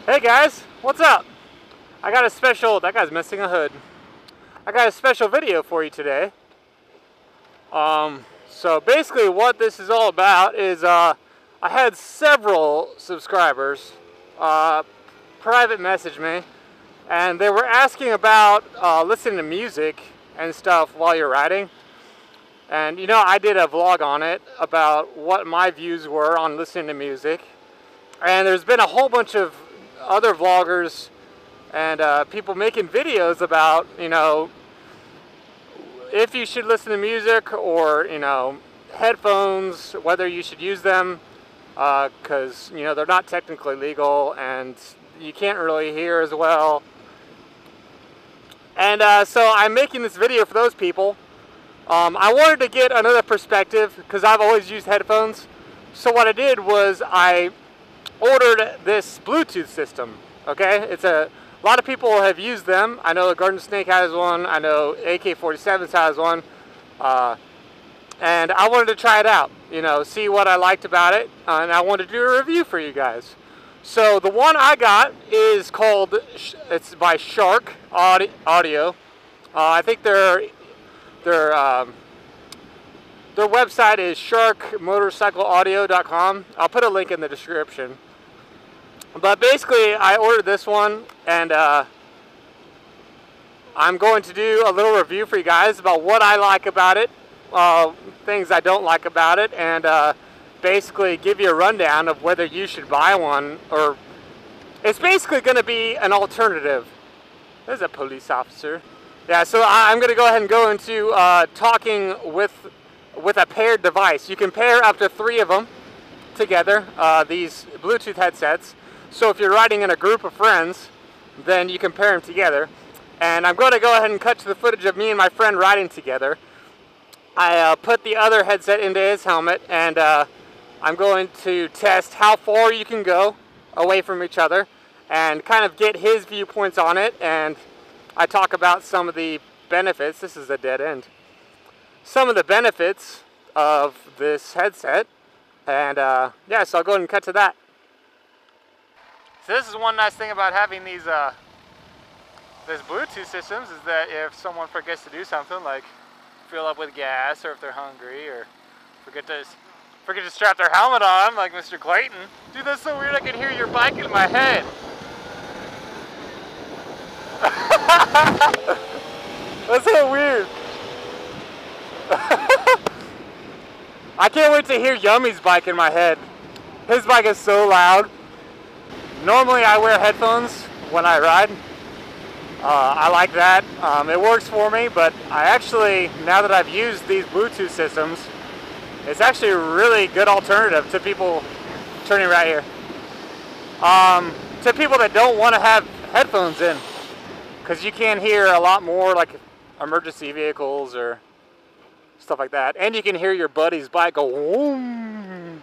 Hey guys, what's up? I got a special, that guy's missing a hood. I got a special video for you today. So basically what this is all about is I had several subscribers private message me, and they were asking about listening to music and stuff while you're riding. And you know, I did a vlog on it about what my views were on listening to music. And there's been a whole bunch of other vloggers and people making videos about, you know, if you should listen to music or, you know, headphones, whether you should use them, because, you know, they're not technically legal and you can't really hear as well. And so I'm making this video for those people. I wanted to get another perspective because I've always used headphones. So what I did was I ordered this Bluetooth system. Okay, a lot of people have used them. I know Garden Snake has one. I know AK-47 has one. And I wanted to try it out. You know, see what I liked about it. And I wanted to do a review for you guys. So the one I got is called, it's by Shark Audio. I think their website is sharkmotorcycleaudio.com. I'll put a link in the description. But basically, I ordered this one, and I'm going to do a little review for you guys about what I like about it, things I don't like about it, and basically give you a rundown of whether you should buy one, or it's basically going to be an alternative. There's a police officer. Yeah, so I'm going to go ahead and go into talking with a paired device. You can pair up to 3 of them together, these Bluetooth headsets. So if you're riding in a group of friends, then you can pair them together. And I'm going to go ahead and cut to the footage of me and my friend riding together. I put the other headset into his helmet, and I'm going to test how far you can go away from each other and kind of get his viewpoints on it. And I talk about some of the benefits. This is a dead end. Some of the benefits of this headset. And yeah, so I'll go ahead and cut to that. So this is one nice thing about having these Bluetooth systems, is that if someone forgets to do something like fill up with gas, or if they're hungry, or forget to strap their helmet on, like Mr. Clayton. Dude, that's so weird, I can hear your bike in my head. That's so weird. I can't wait to hear Yummy's bike in my head. His bike is so loud. Normally I wear headphones when I ride. I like that. It works for me, but I actually, now that I've used these Bluetooth systems, it's actually a really good alternative to people turning right here. To people that don't want to have headphones in, because you can hear a lot more like emergency vehicles or stuff like that, and you can hear your buddy's bike go whoom.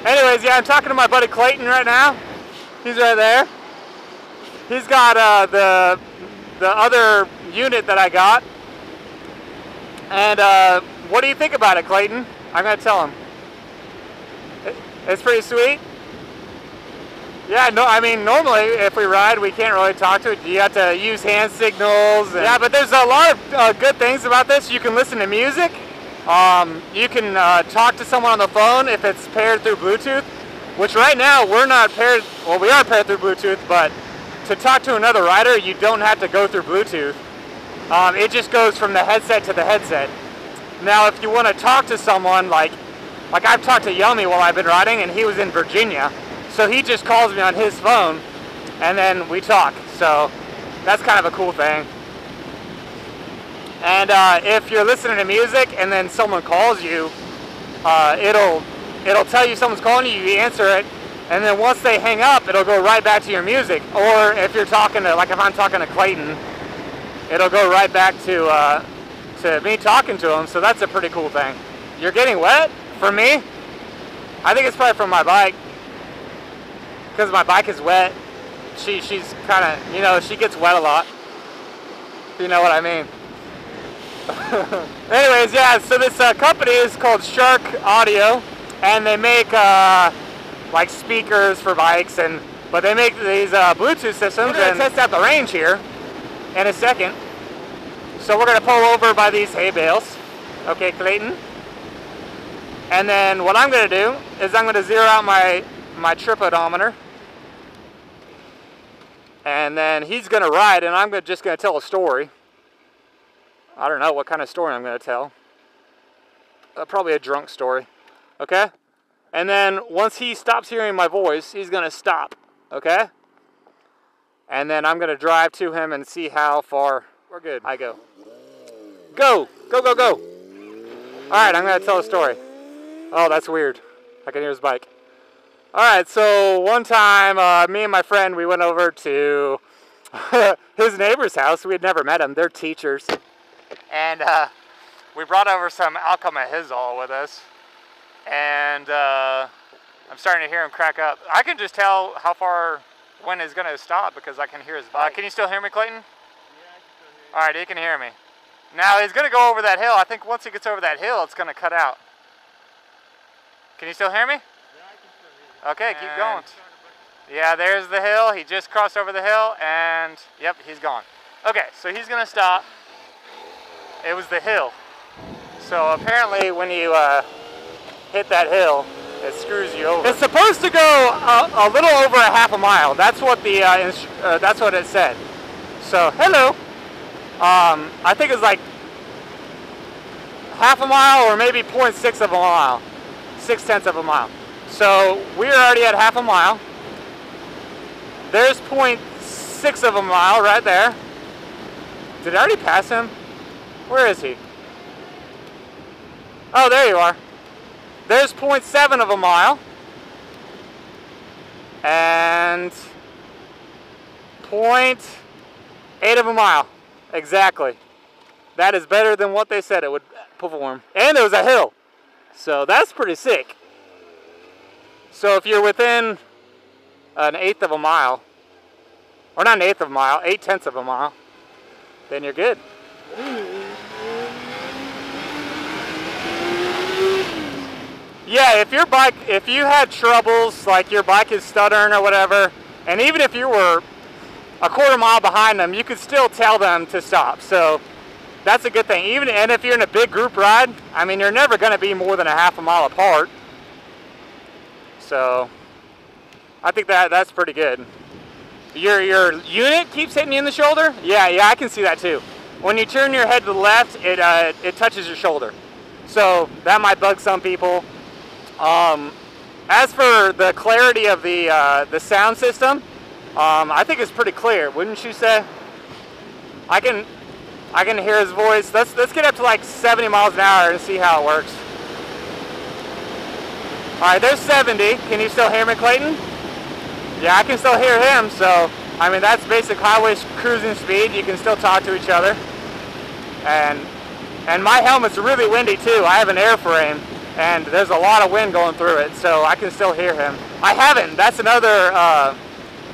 Anyways, yeah, I'm talking to my buddy Clayton right now. He's right there. He's got the other unit that I got. And what do you think about it, Clayton? I'm gonna tell him. It's pretty sweet. Yeah, no, I mean, normally if we ride, we can't really talk to it. You have to use hand signals. Yeah, but there's a lot of good things about this. You can listen to music. You can talk to someone on the phone if it's paired through Bluetooth, which right now we're not paired. Well, we are paired through Bluetooth, but to talk to another rider, you don't have to go through Bluetooth. It just goes from the headset to the headset. Now, if you want to talk to someone, like I've talked to Yummy while I've been riding, and he was in Virginia. So he just calls me on his phone, and then we talk. So that's kind of a cool thing. And if you're listening to music and then someone calls you, it'll tell you someone's calling you, you answer it, and then once they hang up, it'll go right back to your music. Or if you're talking to, like if I'm talking to Clayton, it'll go right back to me talking to him. So that's a pretty cool thing. You're getting wet? For me? I think it's probably from my bike. Because my bike is wet. She's kind of, you know, she gets wet a lot. If you know what I mean. Anyways, yeah, so this company is called Shark Audio, and they make like speakers for bikes, but they make these Bluetooth systems. We're gonna test out the range here in a second. So we're gonna pull over by these hay bales. Okay, Clayton. And then what I'm gonna do is I'm gonna zero out my trip odometer. And then he's gonna ride, and I'm just gonna tell a story. I don't know what kind of story I'm gonna tell. Probably a drunk story. Okay? And then once he stops hearing my voice, he's gonna stop. Okay? And then I'm gonna drive to him and see how far we're good. I go. Go! Go, go, go! Alright, I'm gonna tell a story. Oh, that's weird. I can hear his bike. Alright, so one time, me and my friend, we went over to his neighbor's house. We had never met him. They're teachers. And we brought over some alcohol with us. And I'm starting to hear him crack up. I can just tell how far when he's going to stop because I can hear his bike. Can you still hear me, Clayton? Yeah, I can still hear you. Alright, he can hear me. Now, he's going to go over that hill. I think once he gets over that hill, it's going to cut out. Can you still hear me? Okay, keep going. Yeah, there's the hill. He just crossed over the hill, and yep, he's gone. Okay, so he's gonna stop. It was the hill. So apparently, when you hit that hill, it screws you over. It's supposed to go a little over a half a mile. That's what the that's what it said. So hello. I think it's like half a mile or maybe 0.6 of a mile, 0.6 of a mile. So we're already at half a mile. There's 0.6 of a mile right there. Did I already pass him? Where is he? Oh, there you are. There's 0.7 of a mile. And 0.8 of a mile. Exactly. That is better than what they said it would perform. And there was a hill. So that's pretty sick. So if you're within an 1/8 of a mile, or not an 1/8 of a mile, 0.8 of a mile, then you're good. Yeah, if you had troubles, like your bike is stuttering or whatever, and even if you were a 1/4 mile behind them, you could still tell them to stop. So that's a good thing. And if you're in a big group ride, I mean, you're never going to be more than a half a mile apart. So I think that's pretty good. Your unit keeps hitting you in the shoulder? Yeah, I can see that too. When you turn your head to the left, it touches your shoulder. So that might bug some people. As for the clarity of the sound system, I think it's pretty clear, wouldn't you say? I can hear his voice. Let's get up to like 70 miles an hour and see how it works. Alright, there's 70. Can you still hear me, Clayton? Yeah, I can still hear him, so I mean that's basic highway cruising speed. You can still talk to each other. And my helmet's really windy too. I have an airframe and there's a lot of wind going through it, so I can still hear him. I haven't. That's another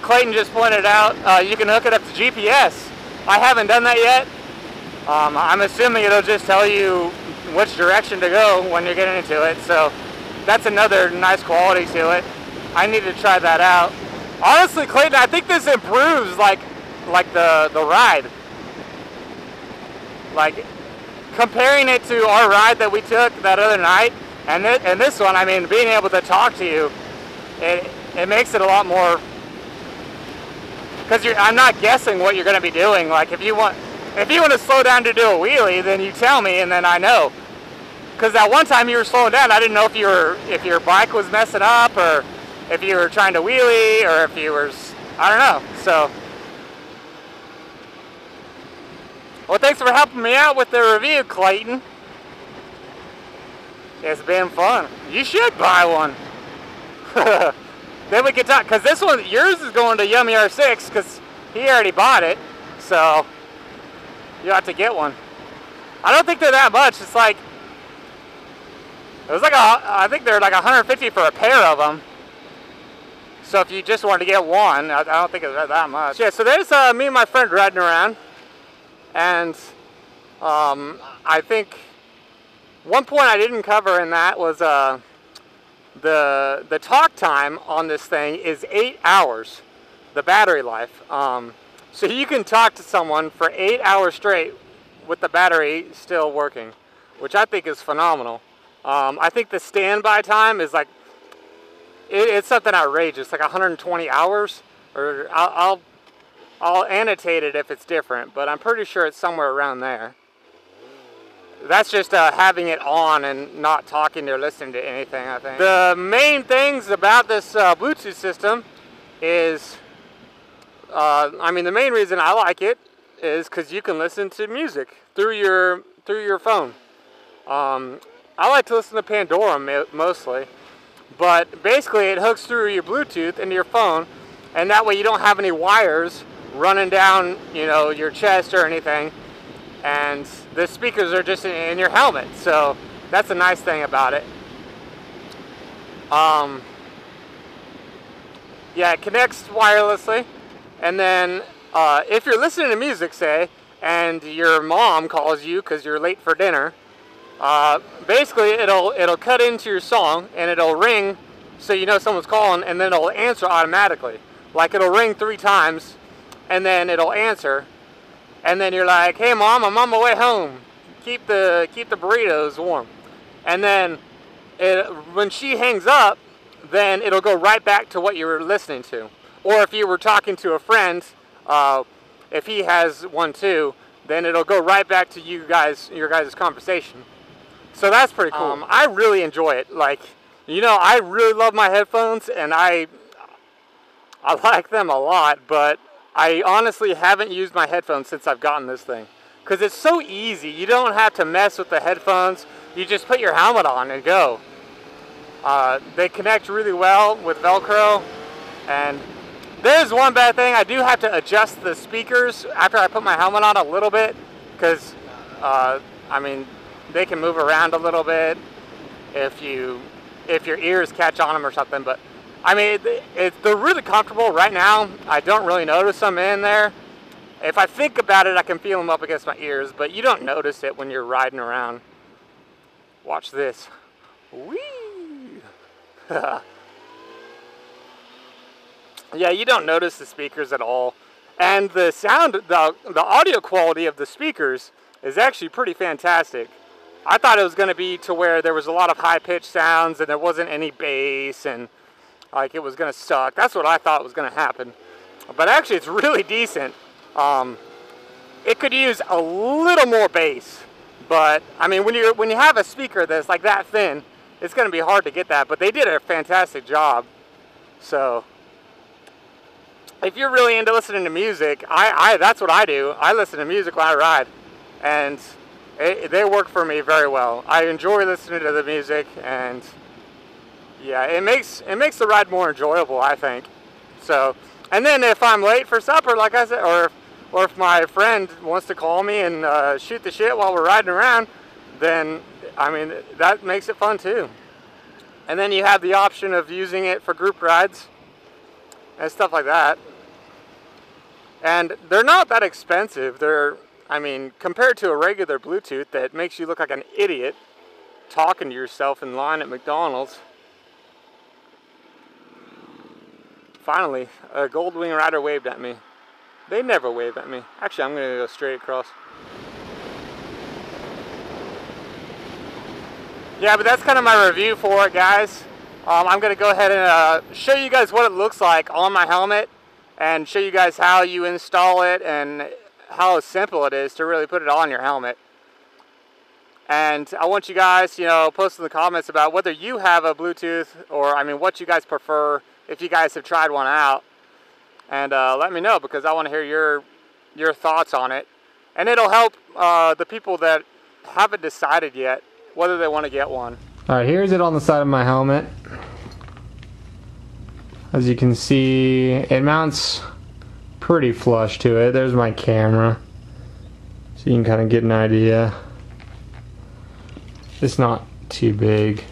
Clayton just pointed out. You can hook it up to GPS. I haven't done that yet. I'm assuming it'll just tell you which direction to go when you're getting into it, so that's another nice quality to it. I need to try that out. Honestly, Clayton, I think this improves like the ride. Like comparing it to our ride that we took that other night and this one, I mean, being able to talk to you, it makes it a lot more, because I'm not guessing what you're going to be doing. Like if you want to slow down to do a wheelie, then you tell me and then I know. Because that one time you were slowing down, I didn't know if your bike was messing up or if you were trying to wheelie or if you were, I don't know. So, well, thanks for helping me out with the review, Clayton. It's been fun. You should buy one. Then we can talk, because this one, yours is going to Yummy R6 because he already bought it. So, you have to get one. I don't think they're that much. It's like, it was like I think they're like 150 for a pair of them. So if you just wanted to get one, I don't think it's that much. Yeah, so there's me and my friend riding around. And I think one point I didn't cover in that was the talk time on this thing is 8 hours, the battery life. So you can talk to someone for 8 hours straight with the battery still working, which I think is phenomenal. I think the standby time is like, it's something outrageous, like 120 hours, or I'll annotate it if it's different, but I'm pretty sure it's somewhere around there. That's just having it on and not talking or listening to anything, I think. The main things about this Bluetooth system is, I mean, the main reason I like it is because you can listen to music through your phone. I like to listen to Pandora mostly, but basically it hooks through your Bluetooth into your phone, and that way you don't have any wires running down, you know, your chest or anything, and the speakers are just in your helmet, so that's a nice thing about it. Yeah, it connects wirelessly, and then if you're listening to music, say, and your mom calls you because you're late for dinner, basically it'll cut into your song and it'll ring, so you know someone's calling, and then it'll answer automatically. Like, it'll ring 3 times and then it'll answer, and then you're like, "Hey mom, I'm on my way home. Keep the burritos warm." And then when she hangs up, then it'll go right back to what you were listening to. Or if you were talking to a friend, if he has one too, then it'll go right back to your guys' conversation. So that's pretty cool. I really enjoy it. Like, you know, I really love my headphones, and I like them a lot, but I honestly haven't used my headphones since I've gotten this thing. Because it's so easy. You don't have to mess with the headphones. You just put your helmet on and go. They connect really well with Velcro. And there's one bad thing. I do have to adjust the speakers after I put my helmet on a little bit. Because, I mean, they can move around a little bit if your ears catch on them or something. But I mean, they're really comfortable right now. I don't really notice them in there. If I think about it, I can feel them up against my ears, but you don't notice it when you're riding around. Watch this. Whee! Yeah, you don't notice the speakers at all. And the sound, the audio quality of the speakers is actually pretty fantastic. I thought it was going to be to where there was a lot of high-pitched sounds and there wasn't any bass, and like it was going to suck. That's what I thought was going to happen. But actually, it's really decent. It could use a little more bass, but I mean, when you have a speaker that's like that thin, it's going to be hard to get that. But they did a fantastic job. So if you're really into listening to music, that's what I do. I listen to music when I ride, and they work for me very well. I enjoy listening to the music, and yeah, it makes the ride more enjoyable, I think. So, and then if I'm late for supper, like I said, or if my friend wants to call me and shoot the shit while we're riding around, then, I mean, that makes it fun too. And then you have the option of using it for group rides and stuff like that. And they're not that expensive. I mean, compared to a regular Bluetooth that makes you look like an idiot talking to yourself in line at McDonald's. Finally, a Goldwing rider waved at me. They never wave at me. Actually, I'm going to go straight across. Yeah, but that's kind of my review for it, guys. I'm going to go ahead and show you guys what it looks like on my helmet, and show you guys how you install it and how simple it is to really put it on your helmet. And I want you guys, you know, post in the comments about whether you have a Bluetooth, or, I mean, what you guys prefer, if you guys have tried one out. And let me know, because I want to hear your thoughts on it. And it'll help the people that haven't decided yet whether they want to get one. Alright, here's it on the side of my helmet. As you can see, it mounts pretty flush to it. There's my camera, so you can kind of get an idea. It's not too big.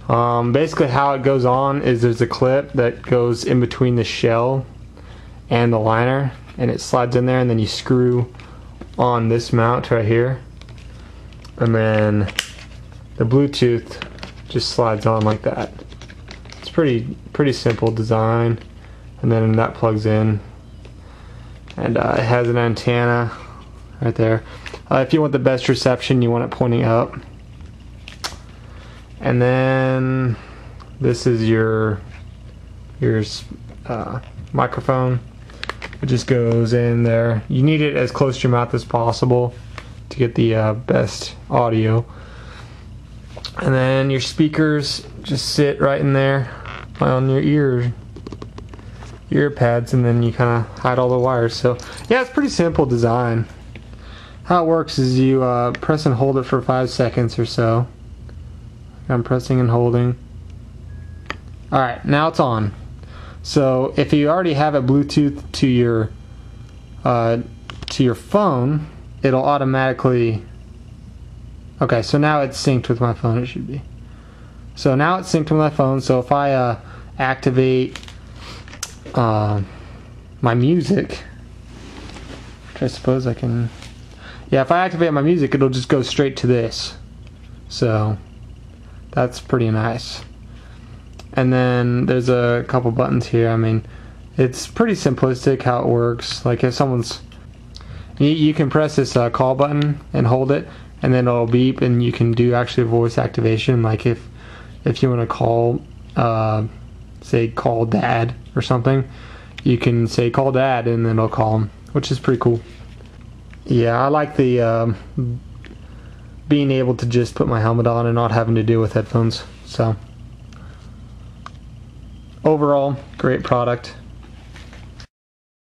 Basically how it goes on is there's a clip that goes in between the shell and the liner, and it slides in there, and then you screw on this mount right here, and then the Bluetooth just slides on like that. It's pretty simple design, and then that plugs in, and it has an antenna right there. If you want the best reception, you want it pointing up. And then this is your microphone. It just goes in there. You need it as close to your mouth as possible to get the best audio. And then your speakers just sit right in there on your ear pads, and then you kind of hide all the wires. So yeah, it's pretty simple design. How it works is you press and hold it for 5 seconds or so. I'm pressing and holding. Alright, now it's on. So if you already have it Bluetooth to your phone, it'll automatically... Okay, so now it's synced with my phone, it should be. So now it's synced with my phone, so if I activate my music, which I suppose I can... Yeah, if I activate my music, it'll just go straight to this. So that's pretty nice. And then there's a couple buttons here. I mean, it's pretty simplistic how it works. Like if someone's... You can press this call button and hold it, and then it'll beep, and you can do actually voice activation. Like if you want to call, say call dad or something, you can say call dad, and then it'll call him, which is pretty cool. Yeah, I like the being able to just put my helmet on and not having to deal with headphones. So overall, great product.